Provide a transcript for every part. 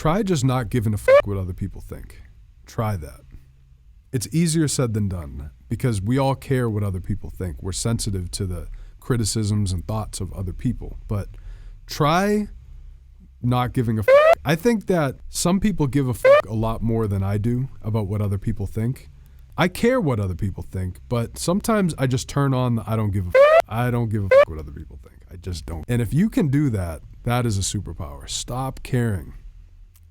Try just not giving a fuck what other people think. Try that. It's easier said than done because we all care what other people think. We're sensitive to the criticisms and thoughts of other people, but try not giving a fuck. I think that some people give a fuck a lot more than I do about what other people think. I care what other people think, but sometimes I just turn on the I don't give a fuck. I don't give a fuck what other people think. I just don't. And if you can do that, that is a superpower. Stop caring.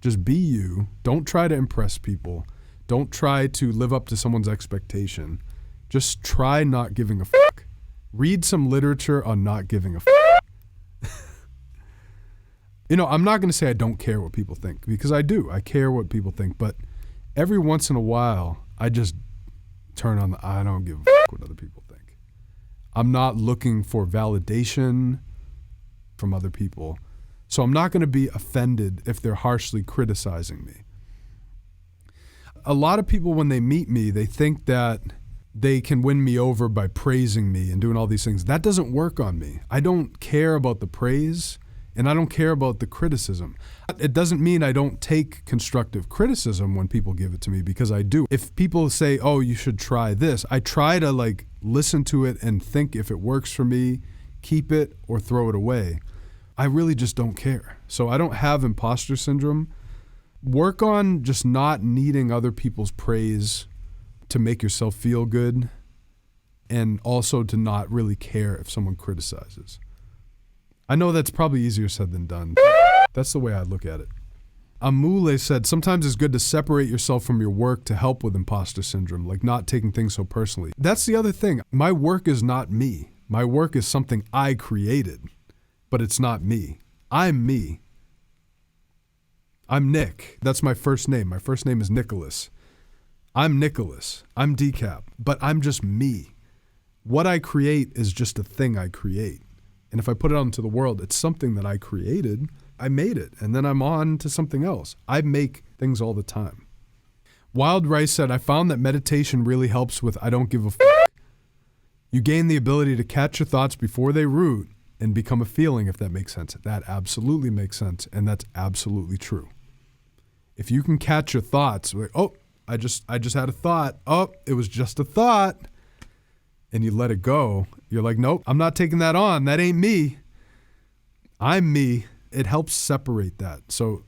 Just be you. Don't try to impress people. Don't try to live up to someone's expectation. Just try not giving a fuck. Read some literature on not giving a fuck. You know, I'm not going to say I don't care what people think, because I do. I care what people think, but every once in a while, I just turn on the I don't give a fuck what other people think. I'm not looking for validation from other people, so I'm not going to be offended if they're harshly criticizing me. A lot of people, when they meet me, they think that they can win me over by praising me and doing all these things. That doesn't work on me. I don't care about the praise. And I don't care about the criticism. It doesn't mean I don't take constructive criticism when people give it to me, because I do. If people say, oh, you should try this, I try to listen to it and think if it works for me, keep it or throw it away. I really just don't care. So I don't have imposter syndrome. Work on just not needing other people's praise to make yourself feel good, and also to not really care if someone criticizes. I know that's probably easier said than done. That's the way I look at it. Amule said, sometimes it's good to separate yourself from your work to help with imposter syndrome, like not taking things so personally. That's the other thing. My work is not me. My work is something I created, but it's not me. I'm me. I'm Nick. That's my first name. My first name is Nicholas. I'm Nicholas. I'm DECAP, but I'm just me. What I create is just a thing I create. And if I put it out into the world, it's something that I created. I made it, and then I'm on to something else. I make things all the time. Wild Rice said, I found that meditation really helps with I don't give a fuck. You gain the ability to catch your thoughts before they root and become a feeling, if that makes sense. That absolutely makes sense, and that's absolutely true. If you can catch your thoughts, like, oh, I just had a thought. Oh, it was just a thought. And you let it go, you're like, nope, I'm not taking that on. That ain't me. I'm me. It helps separate that. So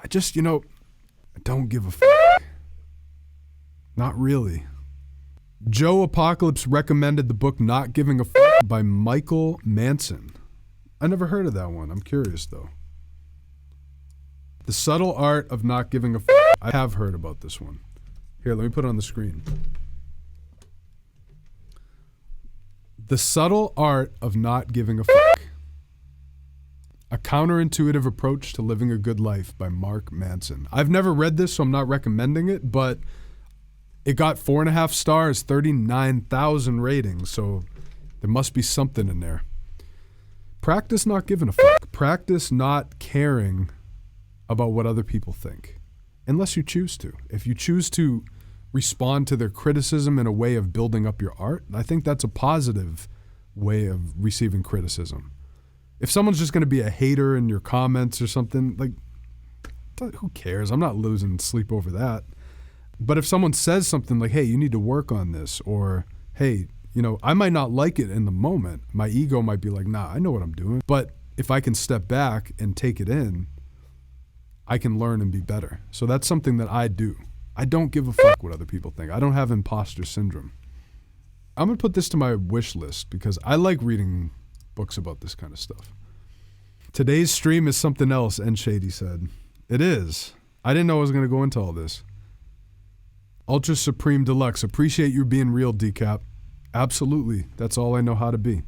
I just, I don't give a fuck. Not really. Joe Apocalypse recommended the book Not Giving a Fuck by Michael Manson. I never heard of that one. I'm curious, though. The Subtle Art of Not Giving a Fuck. I have heard about this one. Here, let me put it on the screen. The Subtle Art of Not Giving a Fuck. A Counterintuitive Approach to Living a Good Life by Mark Manson. I've never read this, so I'm not recommending it, but it got 4.5 stars, 39,000 ratings, so there must be something in there. Practice not giving a fuck. Practice not caring about what other people think, unless you choose to. If you choose to respond to their criticism in a way of building up your art, I think that's a positive way of receiving criticism. If someone's just going to be a hater in your comments or something, who cares? I'm not losing sleep over that. But if someone says something like, hey, you need to work on this, or hey, I might not like it in the moment. My ego might be like, nah, I know what I'm doing. But if I can step back and take it in, I can learn and be better. So that's something that I do. I don't give a fuck what other people think. I don't have imposter syndrome. I'm going to put this to my wish list because I like reading books about this kind of stuff. Today's stream is something else, N Shady said. It is. I didn't know I was going to go into all this. Ultra Supreme Deluxe. Appreciate you being real, DECAP. Absolutely. That's all I know how to be.